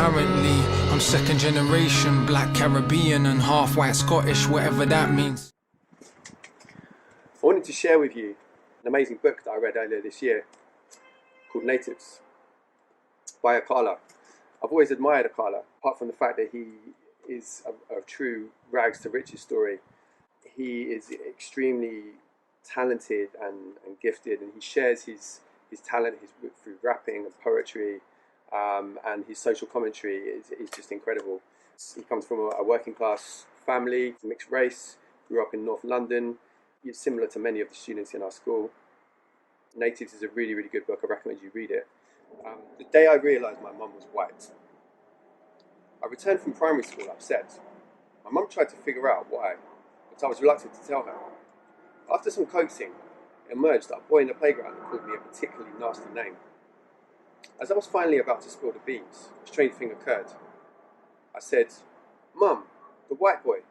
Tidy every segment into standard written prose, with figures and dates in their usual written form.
apparently I'm second generation black Caribbean and half white Scottish, whatever that means. I wanted to share with you an amazing book that I read earlier this year called Natives by Akala. I've always admired Akala, apart from the fact that he is a true rags to riches story. He is extremely talented and gifted, and he shares his talent through rapping and poetry, and his social commentary is just incredible. He comes from a working class family, mixed race, grew up in North London. He's similar to many of the students in our school. Natives is a really, really good book. I recommend you read it. The day I realised my mum was white, I returned from primary school upset. My mum tried to figure out why, but I was reluctant to tell her. After some coaxing, it emerged that a boy in the playground had called me a particularly nasty name. As I was finally about to spill the beans, a strange thing occurred. I said, "Mum, the white boy,"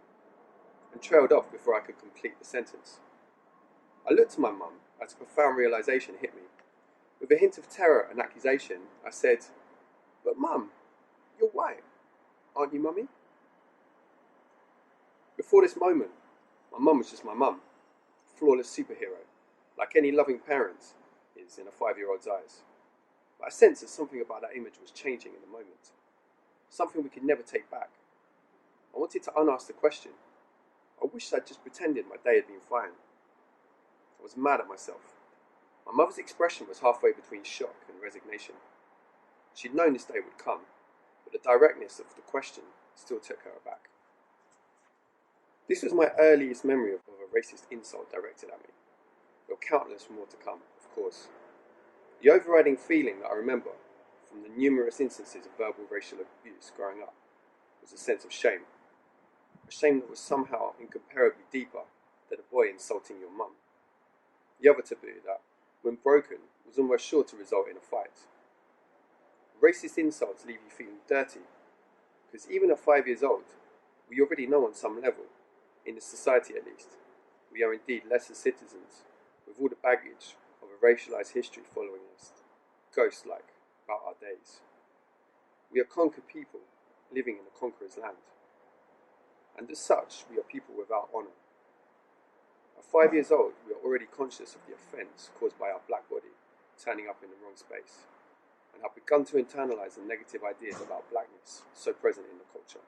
and trailed off before I could complete the sentence. I looked to my mum as a profound realisation hit me. With a hint of terror and accusation, I said, "But Mum, you're white, aren't you, Mummy?" Before this moment, my mum was just my mum, a flawless superhero, like any loving parent is in a 5-year-old's eyes. But I sensed that something about that image was changing in the moment, something we could never take back. I wanted to unask the question. I wished I'd just pretended my day had been fine. I was mad at myself. My mother's expression was halfway between shock and resignation. She'd known this day would come, but the directness of the question still took her aback. This was my earliest memory of a racist insult directed at me. There were countless more to come, of course. The overriding feeling that I remember from the numerous instances of verbal racial abuse growing up was a sense of shame. A shame that was somehow incomparably deeper than a boy insulting your mum. The other taboo that, when broken, was almost sure to result in a fight. Racist insults leave you feeling dirty, because even at 5 years old, we already know on some level, in the society at least, we are indeed lesser citizens, with all the baggage of a racialized history following us, ghost-like, about our days. We are conquered people, living in a conqueror's land. And as such, we are people without honour. At 5 years old, we are already conscious of the offence caused by our black body turning up in the wrong space, and have begun to internalise the negative ideas about blackness so present in the culture.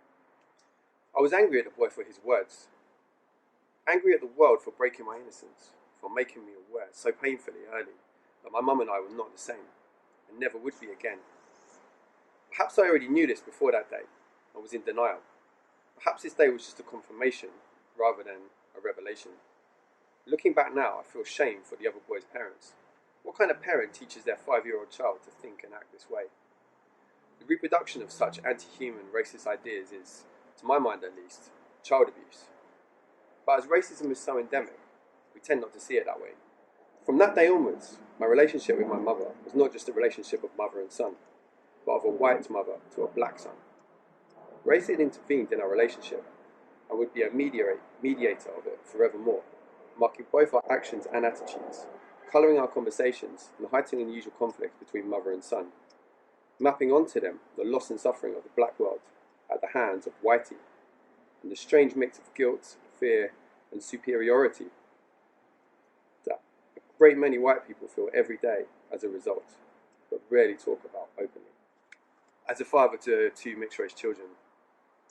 I was angry at the boy for his words, angry at the world for breaking my innocence, for making me aware so painfully early that my mum and I were not the same, and never would be again. Perhaps I already knew this before that day, and was in denial. Perhaps this day was just a confirmation, rather than a revelation. Looking back now, I feel shame for the other boy's parents. What kind of parent teaches their 5-year-old child to think and act this way? The reproduction of such anti-human, racist ideas is, to my mind at least, child abuse. But as racism is so endemic, we tend not to see it that way. From that day onwards, my relationship with my mother was not just a relationship of mother and son, but of a white mother to a black son. Race had intervened in our relationship and would be a mediator of it forevermore, marking both our actions and attitudes, colouring our conversations and heightening unusual conflicts between mother and son, mapping onto them the loss and suffering of the black world at the hands of whitey, and the strange mix of guilt, fear and superiority that a great many white people feel every day as a result, but rarely talk about openly. As a father to 2 mixed-race children,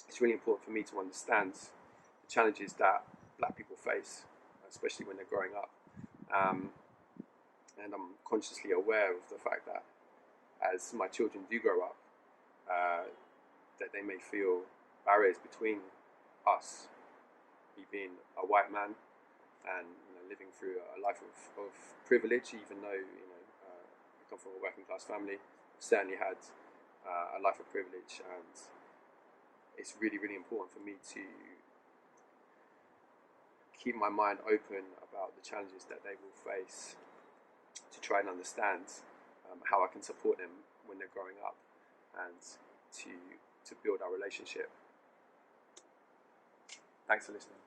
it's really important for me to understand the challenges that black people face, especially when they're growing up. And I'm consciously aware of the fact that as my children do grow up, that they may feel barriers between us, me being a white man and living through a life of privilege, even though I come from a working class family. I've certainly had a life of privilege, and it's really, really important for me to keep my mind open about the challenges that they will face, to try and understand how I can support them when they're growing up, and to build our relationship. Thanks for listening.